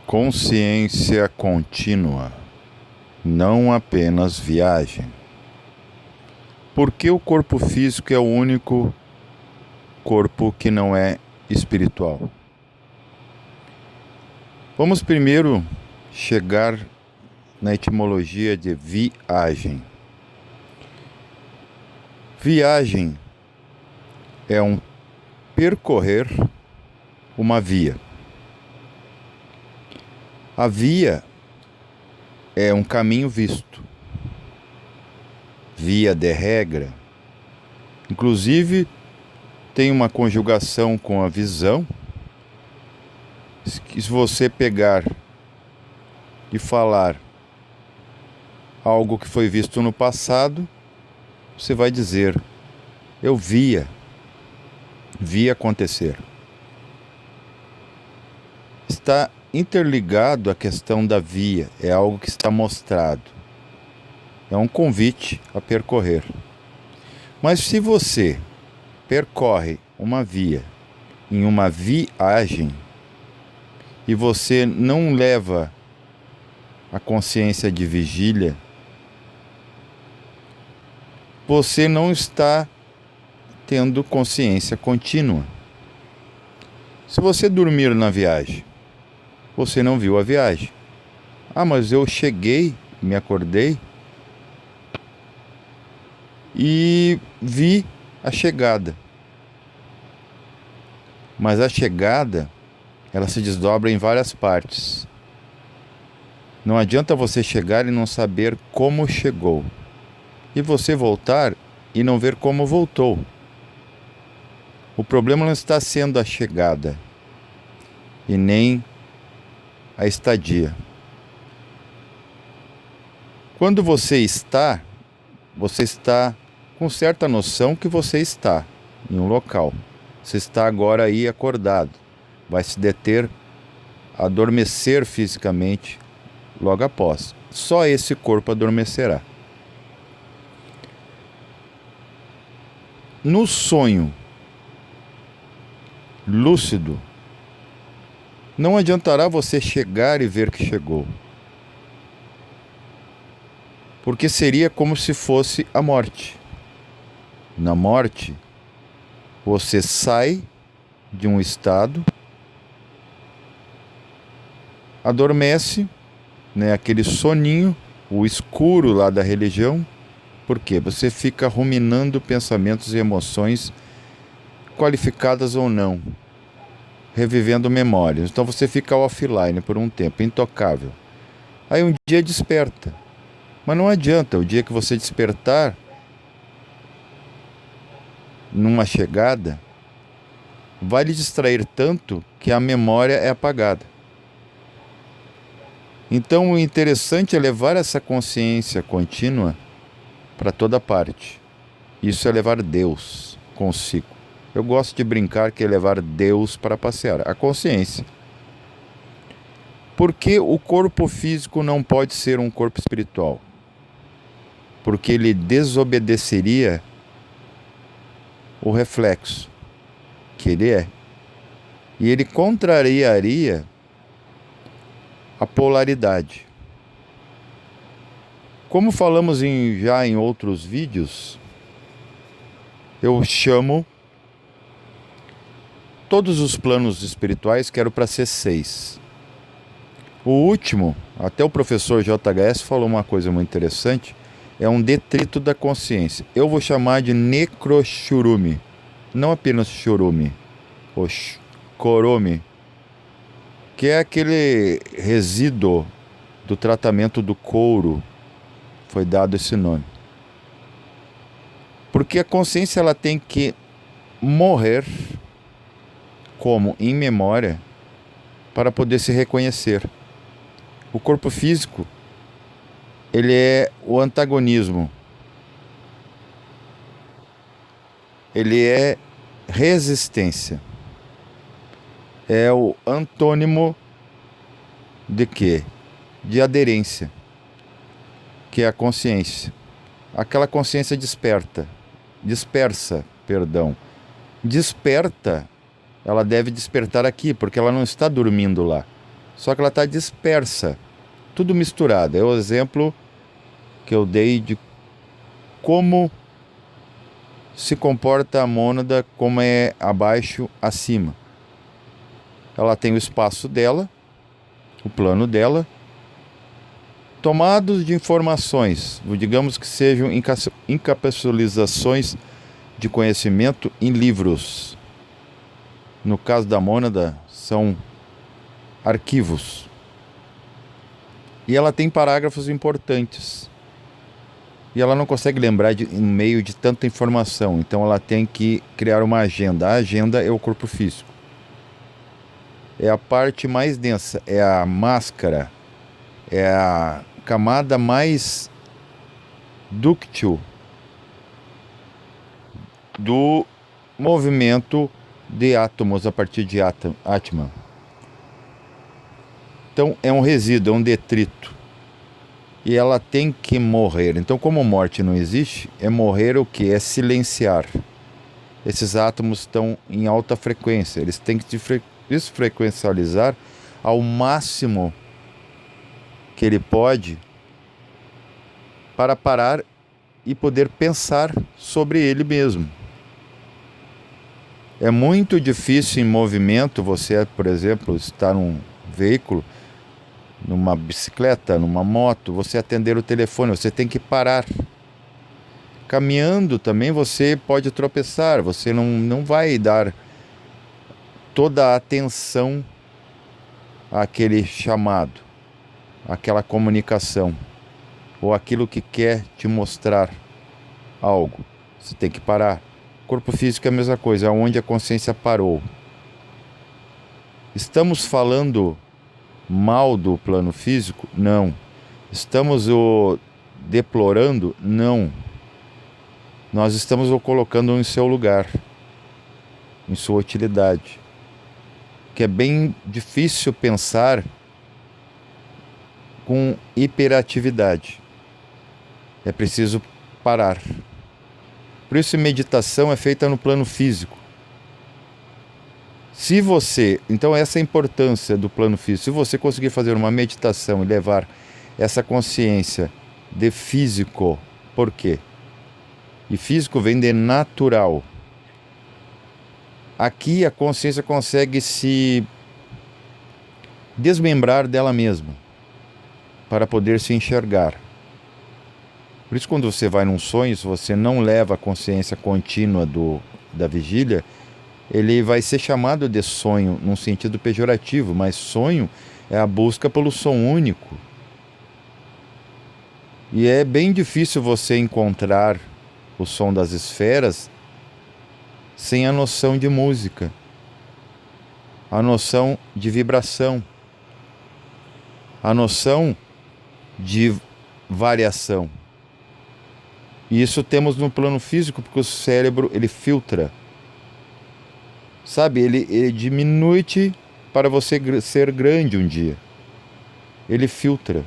Consciência contínua, não apenas viagem. Porque o corpo físico é o único corpo que não é espiritual? Vamos primeiro chegar na etimologia de viagem. Viagem é um percorrer uma via. A via é um caminho visto, via de regra. Inclusive, tem uma conjugação com a visão. Se você pegar e falar algo que foi visto no passado, você vai dizer: eu vi acontecer. Está interligado à questão da via, é algo que está mostrado. É um convite a percorrer. Mas se você percorre uma via em uma viagem e você não leva a consciência de vigília, você não está tendo consciência contínua. Se você dormir na viagem, você não viu a viagem. Ah, mas eu cheguei, me acordei e vi a chegada. Mas a chegada, ela se desdobra em várias partes. Não adianta você chegar e não saber como chegou. E você voltar e não ver como voltou. O problema não está sendo a chegada e nem a estadia. Quando você está com certa noção que você está em um local. Você está agora aí acordado. Vai se deter, adormecer fisicamente logo após. Só esse corpo adormecerá. No sonho lúcido, não adiantará você chegar e ver que chegou. Porque seria como se fosse a morte. Na morte, você sai de um estado, adormece, aquele soninho, o escuro lá da religião. Por quê? Você fica ruminando pensamentos e emoções, qualificadas ou não, revivendo memórias. Então você fica offline por um tempo, intocável. Aí um dia desperta. Mas não adianta, o dia que você despertar, numa chegada, vai lhe distrair tanto que a memória é apagada. Então o interessante é levar essa consciência contínua para toda parte. Isso é levar Deus consigo. Eu gosto de brincar que é levar Deus para passear, a consciência. Por que o corpo físico não pode ser um corpo espiritual? Porque ele desobedeceria o reflexo que ele é. E ele contrariaria a polaridade. Como falamos já em outros vídeos, eu chamo todos os planos espirituais, quero para ser 6. O último, até o professor JHS falou uma coisa muito interessante, é um detrito da consciência. Eu vou chamar de necrochurume, não apenas churume, ou corome, que é aquele resíduo do tratamento do couro, foi dado esse nome. Porque a consciência ela tem que morrer como em memória para poder se reconhecer. O corpo físico, ele é o antagonismo. Ele é resistência. É o antônimo de quê? De aderência, que é a consciência. Aquela consciência dispersa, ela deve despertar aqui, porque ela não está dormindo lá. só que ela está dispersa, tudo misturado. É o exemplo que eu dei de como se comporta a mônada, como é abaixo, acima. Ela tem o espaço dela, o plano dela, tomados de informações, digamos que sejam encapsulizações de conhecimento em livros. No caso da mônada, são arquivos. E ela tem parágrafos importantes. E ela não consegue lembrar em meio de tanta informação. Então ela tem que criar uma agenda. A agenda é o corpo físico. É a parte mais densa, é a máscara, é a camada mais dúctil do movimento de átomos a partir de Atman. Então é um resíduo, é um detrito. E ela tem que morrer. Então, como morte não existe, é morrer o que? É silenciar. Esses átomos estão em alta frequência. Eles têm que se desfrequencializar ao máximo que ele pode para parar e poder pensar sobre ele mesmo. É muito difícil em movimento você, por exemplo, estar num veículo, numa bicicleta, numa moto, você atender o telefone, você tem que parar. Caminhando também você pode tropeçar, você não vai dar toda a atenção àquele chamado, àquela comunicação, ou aquilo que quer te mostrar algo. Você tem que parar. Corpo físico é a mesma coisa, é onde a consciência parou. Estamos falando mal do plano físico? Não. Estamos o deplorando? Não. Nós estamos o colocando em seu lugar, em sua utilidade. Que é bem difícil pensar com hiperatividade. É preciso parar. Por isso, meditação é feita no plano físico. Se você, então essa é a importância do plano físico. Se você conseguir fazer uma meditação e levar essa consciência de físico, por quê? E físico vem de natural. Aqui a consciência consegue se desmembrar dela mesma para poder se enxergar. Por isso, quando você vai num sonho, se você não leva a consciência contínua da vigília, ele vai ser chamado de sonho num sentido pejorativo, mas sonho é a busca pelo som único. E é bem difícil você encontrar o som das esferas sem a noção de música, a noção de vibração, a noção de variação. E isso temos no plano físico, porque o cérebro ele filtra. Sabe, ele diminui para você ser grande um dia. Ele filtra.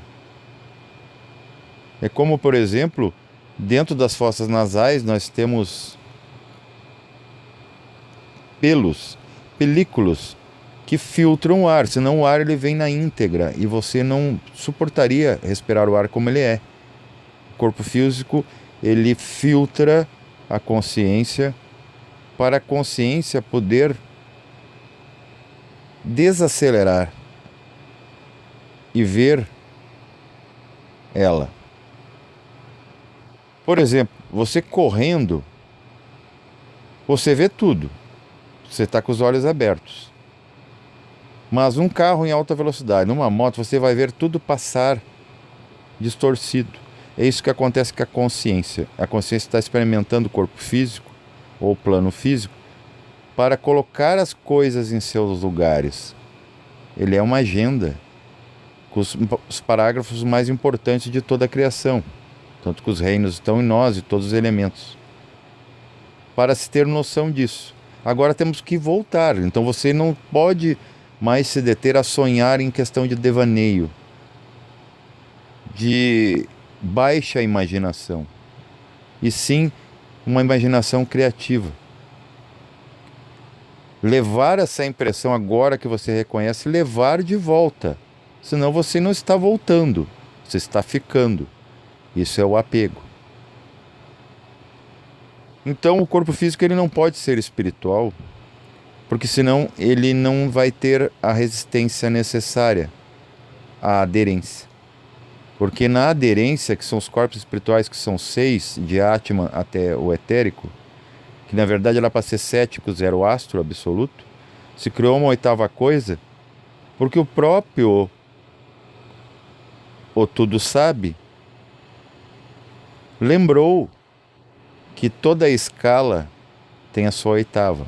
É como, por exemplo, dentro das fossas nasais nós temos películas que filtram o ar, senão o ar ele vem na íntegra e você não suportaria respirar o ar como ele é. O corpo físico ele filtra a consciência para a consciência poder desacelerar e ver ela. Por exemplo, você correndo, você vê tudo, você está com os olhos abertos. Mas um carro em alta velocidade, numa moto, você vai ver tudo passar distorcido. É isso que acontece com a consciência. A consciência está experimentando o corpo físico, ou o plano físico, para colocar as coisas em seus lugares. Ele é uma agenda com os parágrafos mais importantes de toda a criação, tanto que os reinos estão em nós e todos os elementos, para se ter noção disso. Agora temos que voltar, então você não pode mais se deter a sonhar em questão de devaneio, de baixa imaginação, e sim uma imaginação criativa. levar essa impressão agora que você reconhece, levar de volta. Senão você não está voltando, você está ficando. Isso é o apego. Então o corpo físico ele não pode ser espiritual, porque senão ele não vai ter a resistência necessária, a aderência. Porque na aderência, que são os corpos espirituais, que são 6, de Atman até o etérico, que na verdade era para ser 7, que era o astro absoluto, se criou uma 8ª coisa, porque o próprio O Tudo Sabe lembrou que toda a escala tem a sua 8ª.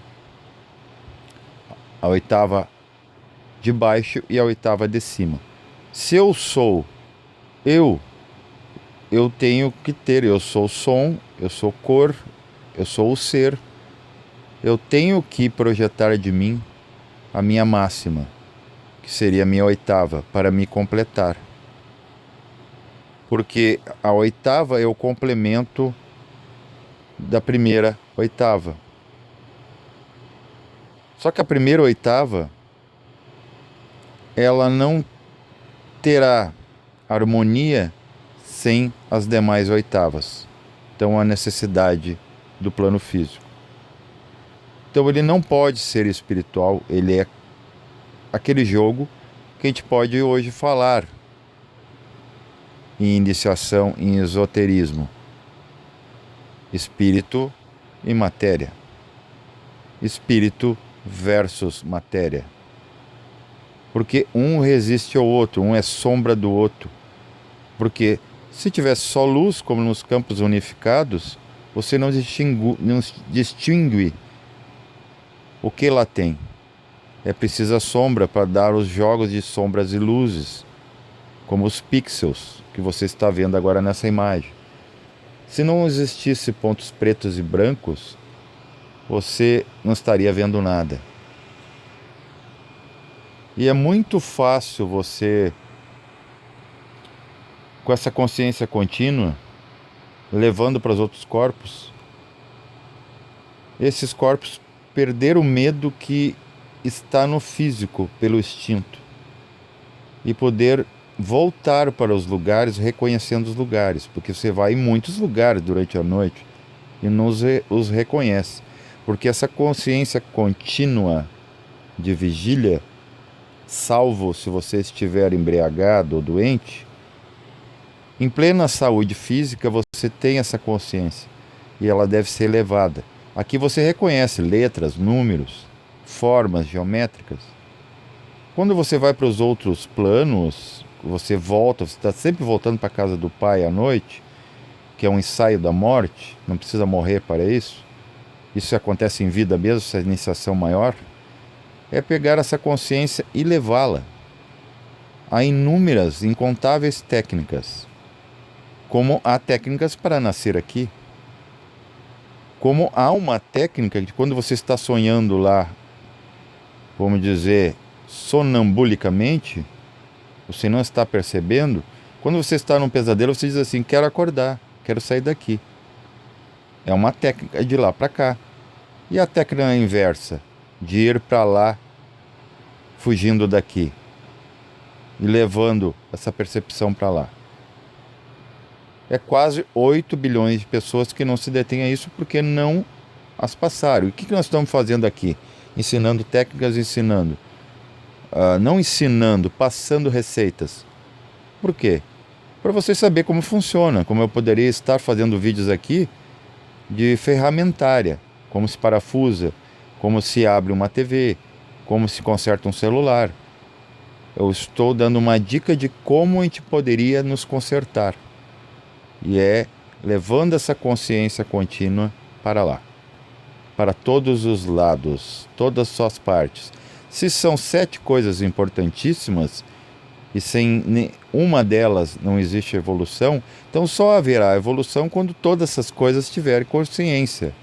A 8ª de baixo e a 8ª de cima. Se eu sou eu tenho que ter, eu sou som, eu sou cor, eu sou o ser. Eu tenho que projetar de mim a minha máxima, que seria a minha 8ª, para me completar. Porque a 8ª é o complemento da primeira 8ª. Só que a primeira 8ª, ela não terá harmonia sem as demais 8º. Então a necessidade do plano físico. Então ele não pode ser espiritual, ele é aquele jogo que a gente pode hoje falar em iniciação, em esoterismo. Espírito e matéria. Espírito versus matéria. Porque um resiste ao outro, um é sombra do outro. Porque se tivesse só luz, como nos campos unificados, você não distingue o que lá tem. É preciso a sombra para dar os jogos de sombras e luzes, como os pixels que você está vendo agora nessa imagem. Se não existisse pontos pretos e brancos, você não estaria vendo nada. E é muito fácil você, com essa consciência contínua, levando para os outros corpos, esses corpos perder o medo que está no físico pelo instinto e poder voltar para os lugares reconhecendo os lugares, porque você vai em muitos lugares durante a noite e não os reconhece, porque essa consciência contínua de vigília, salvo se você estiver embriagado ou doente, em plena saúde física você tem essa consciência e ela deve ser elevada. Aqui você reconhece letras, números, formas geométricas. Quando você vai para os outros planos, você volta, você está sempre voltando para a casa do Pai à noite, que é um ensaio da morte, não precisa morrer para isso. Isso acontece em vida mesmo, essa iniciação maior. É pegar essa consciência e levá-la a inúmeras, incontáveis técnicas. Como há técnicas para nascer aqui. Como há uma técnica de quando você está sonhando lá, vamos dizer, sonambulicamente, você não está percebendo. Quando você está num pesadelo, você diz assim: quero acordar, quero sair daqui. É uma técnica de lá para cá. E a técnica inversa, de ir para lá, fugindo daqui e levando essa percepção para lá. É quase 8 bilhões de pessoas que não se detêm a isso porque não as passaram. E o que nós estamos fazendo aqui? Ensinando técnicas, ensinando. Não ensinando, passando receitas. Por quê? Para você saber como funciona. Como eu poderia estar fazendo vídeos aqui de ferramentária. Como se parafusa, como se abre uma TV, como se conserta um celular. Eu estou dando uma dica de como a gente poderia nos consertar. E é levando essa consciência contínua para lá. Para todos os lados, todas as suas partes. Se são 7 coisas importantíssimas, e sem nenhuma delas não existe evolução, então só haverá evolução quando todas essas coisas tiverem consciência.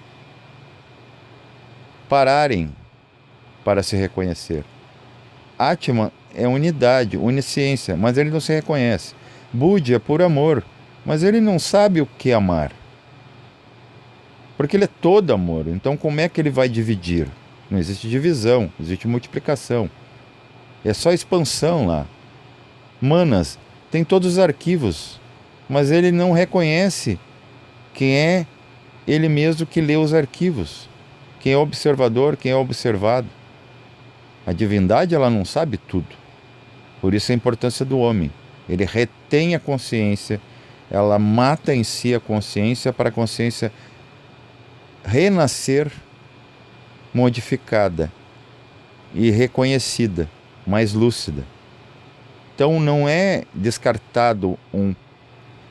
Pararem para se reconhecer. Atman é unidade, onisciência, mas ele não se reconhece. Budi é por amor, mas ele não sabe o que é amar. Porque ele é todo amor, então como é que ele vai dividir? Não existe divisão, existe multiplicação. É só expansão lá. Manas tem todos os arquivos, mas ele não reconhece quem é ele mesmo que lê os arquivos, quem é o observador, quem é o observado. A divindade, ela não sabe tudo. Por isso a importância do homem. Ele retém a consciência, ela mata em si a consciência para a consciência renascer modificada e reconhecida, mais lúcida. Então não é descartado um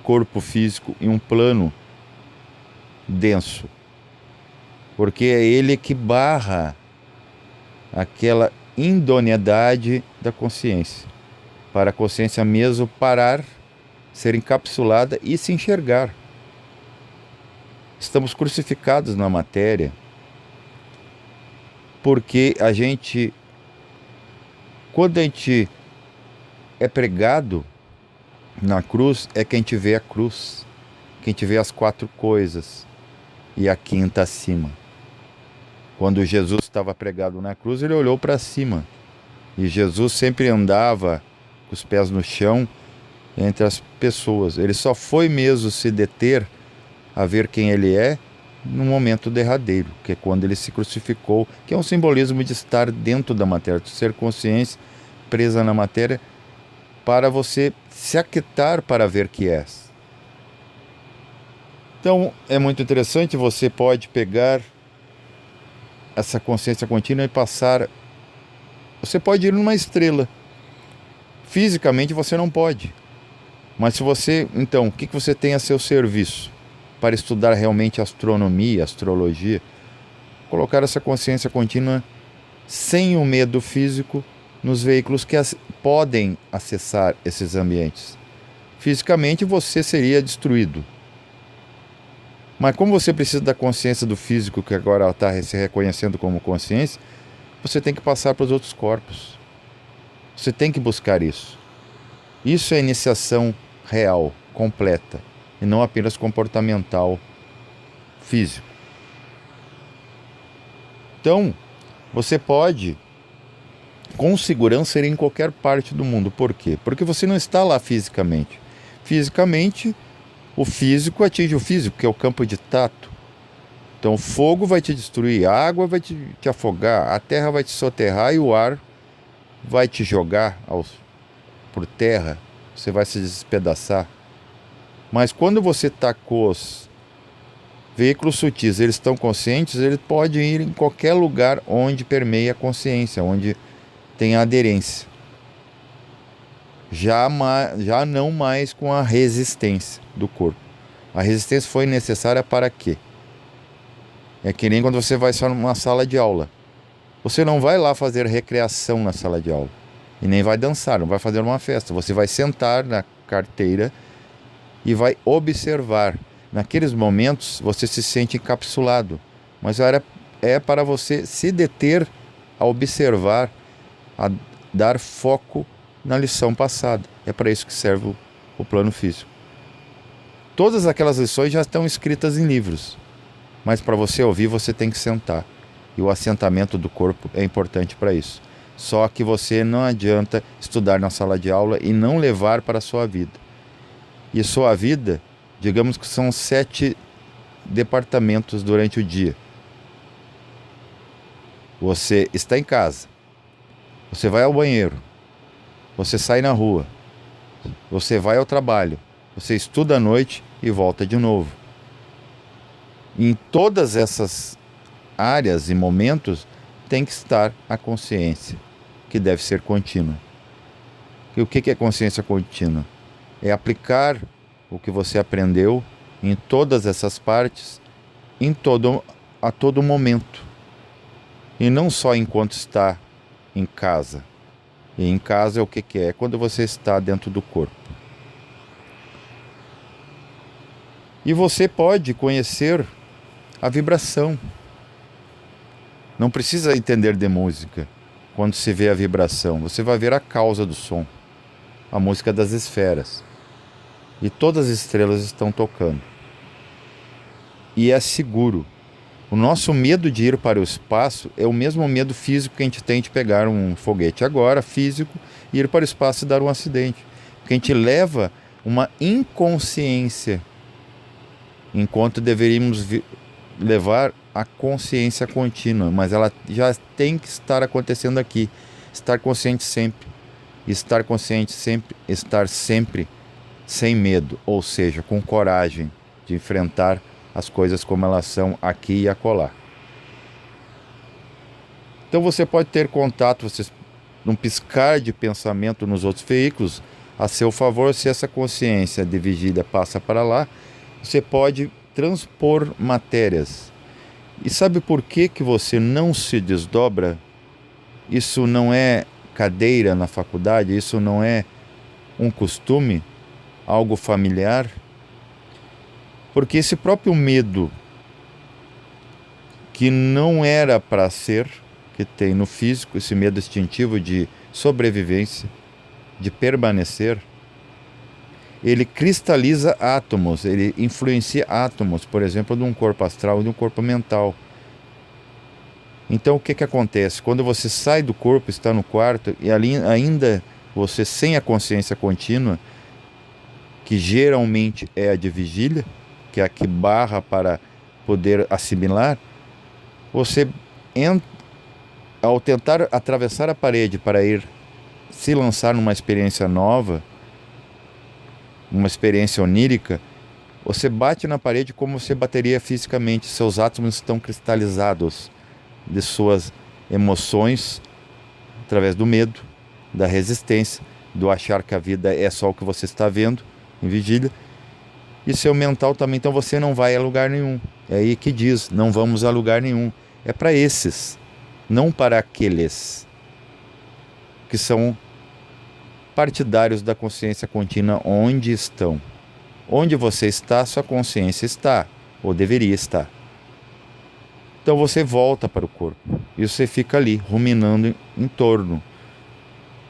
corpo físico em um plano denso, porque é ele que barra aquela idoneidade da consciência, para a consciência mesmo parar, ser encapsulada e se enxergar. Estamos crucificados na matéria porque quando a gente é pregado na cruz, é que a gente vê a cruz, que a gente vê as 4 coisas e a 5ª acima. Quando Jesus estava pregado na cruz, ele olhou para cima. E Jesus sempre andava com os pés no chão entre as pessoas. Ele só foi mesmo se deter a ver quem ele é no momento derradeiro, que é quando ele se crucificou, que é um simbolismo de estar dentro da matéria, de ser consciência presa na matéria, para você se aquietar para ver que és. Então é muito interessante, você pode pegar essa consciência contínua e passar. Você pode ir numa estrela. Fisicamente você não pode. Mas se você, então, o que você tem a seu serviço para estudar realmente astronomia, astrologia? Colocar essa consciência contínua sem o medo físico nos veículos que podem acessar esses ambientes. Fisicamente você seria destruído. Mas como você precisa da consciência do físico, que agora ela está se reconhecendo como consciência, você tem que passar para os outros corpos. Você tem que buscar isso. Isso é iniciação real, completa, e não apenas comportamental, físico. Então, você pode, com segurança, ir em qualquer parte do mundo. Por quê? Porque você não está lá fisicamente. Fisicamente, o físico atinge o físico, que é o campo de tato. Então o fogo vai te destruir, a água vai te afogar, a terra vai te soterrar e o ar vai te jogar por terra. Você vai se despedaçar. Mas quando você está com os veículos sutis, eles estão conscientes, eles podem ir em qualquer lugar onde permeia a consciência, onde tem a aderência. Já não mais com a resistência do corpo. A resistência foi necessária para quê? É que nem quando você vai só numa sala de aula. Você não vai lá fazer recreação na sala de aula. E nem vai dançar, não vai fazer uma festa. Você vai sentar na carteira e vai observar. Naqueles momentos você se sente encapsulado. Mas é para você se deter a observar, a dar foco na lição passada. É para isso que serve o plano físico. Todas aquelas lições já estão escritas em livros, mas para você ouvir você tem que sentar. E o assentamento do corpo é importante para isso. Só que você não adianta estudar na sala de aula e não levar para a sua vida. E sua vida, digamos que são 7 departamentos durante o dia. Você está em casa, você vai ao banheiro, você sai na rua, você vai ao trabalho, você estuda à noite e volta de novo. Em todas essas áreas e momentos tem que estar a consciência, que deve ser contínua. E o que é consciência contínua? É aplicar o que você aprendeu em todas essas partes, a todo momento. E não só enquanto está em casa. E em casa é o que é? É quando você está dentro do corpo. E você pode conhecer a vibração. Não precisa entender de música. Quando se vê a vibração, você vai ver a causa do som. A música das esferas. E todas as estrelas estão tocando. E é seguro. O nosso medo de ir para o espaço é o mesmo medo físico que a gente tem de pegar um foguete agora, físico, e ir para o espaço e dar um acidente. Porque a gente leva uma inconsciência, enquanto deveríamos levar a consciência contínua, mas ela já tem que estar acontecendo aqui. Estar consciente sempre, estar consciente sempre, estar sempre sem medo, ou seja, com coragem de enfrentar as coisas como elas são aqui e acolá. Então você pode ter contato, você, num piscar de pensamento nos outros veículos, a seu favor. Se essa consciência de vigília passa para lá, você pode transpor matérias. E sabe por que que você não se desdobra? Isso não é cadeira na faculdade, isso não é um costume, algo familiar. Porque esse próprio medo, que não era para ser, que tem no físico, esse medo instintivo de sobrevivência, de permanecer, ele cristaliza átomos, ele influencia átomos, por exemplo, de um corpo astral e de um corpo mental. Então o que que acontece? Quando você sai do corpo, está no quarto, e ali ainda você sem a consciência contínua, que geralmente é a de vigília, que é a que barra para poder assimilar, você, ao tentar atravessar a parede para ir se lançar numa experiência nova, uma experiência onírica, você bate na parede como você bateria fisicamente. Seus átomos estão cristalizados de suas emoções, através do medo, da resistência, do achar que a vida é só o que você está vendo em vigília. E seu mental também. Então você não vai a lugar nenhum. É aí que diz, não vamos a lugar nenhum. É para esses, não para aqueles que são partidários da consciência contínua. Onde estão? Onde você está, sua consciência está, ou deveria estar. Então você volta para o corpo e você fica ali, ruminando em torno,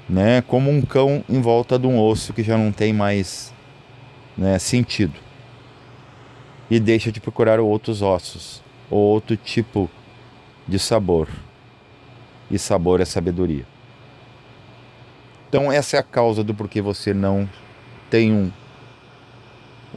né? Como um cão em volta de um osso que já não tem mais, né, sentido. E deixa de procurar outros ossos, ou outro tipo de sabor. E sabor é sabedoria. Então essa é a causa do porquê você não tem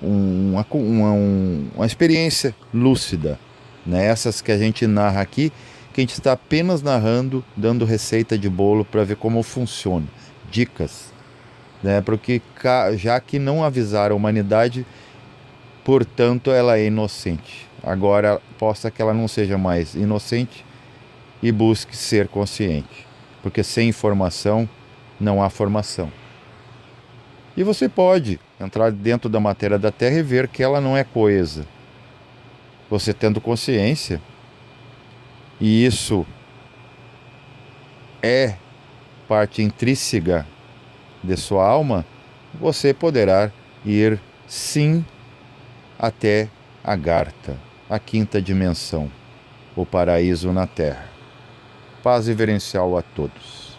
uma experiência lúcida, né? Essas que a gente narra aqui, que a gente está apenas narrando, dando receita de bolo para ver como funciona, dicas, né? Porque já que não avisaram a humanidade, portanto ela é inocente. Agora possa que ela não seja mais inocente e busque ser consciente, porque sem informação não há formação. E você pode entrar dentro da matéria da Terra e ver que ela não é coesa. Você tendo consciência, e isso é parte intrínseca de sua alma, você poderá ir sim até Agartha, a quinta dimensão, o paraíso na Terra. Paz reverencial a todos.